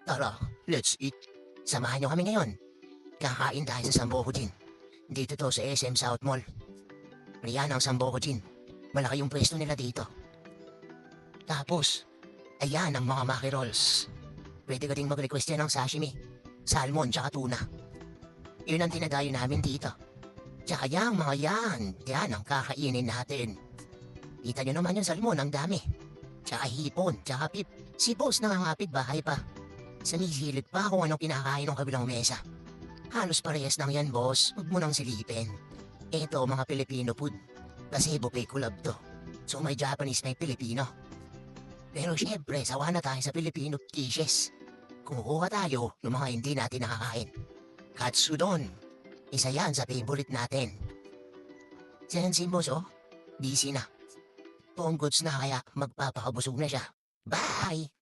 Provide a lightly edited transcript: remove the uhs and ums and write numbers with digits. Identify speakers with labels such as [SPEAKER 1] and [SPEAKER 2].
[SPEAKER 1] Tara, let's eat. Samahan niyo kami ngayon. Kakain tayo sa Sambuco Gin. Dito to sa SM South Mall. Riyan ang Sambuco Gin. Malaki yung pwesto nila dito. Tapos, ayan ang mga maki rolls. Pwede ka ding mag-request yan ng sashimi, salmon tsaka tuna. Yun ang tinadayo namin dito. Tsaka yan mga yan ang kakainin natin. Kita nyo naman yung salmon, ang dami. Tsaka hipon, tsaka pip. Si boss nangangapit bahay pa. Sinisilip pa kung anong kinakain ng kabilang mesa. Halos parehas lang yan, boss. Huwag mo nang silipin. Ito, mga Filipino food. Kasi buffet collab to. So may Japanese, may Filipino. Pero syempre, sawa na tayo sa Filipino dishes. Kumukuha tayo ng mga hindi natin nakakain. Katsudon. Isa yan sa favorite natin. Siyan si boss, oh. Busy na. Buong goods na kaya magpapakabusog na siya. Bye!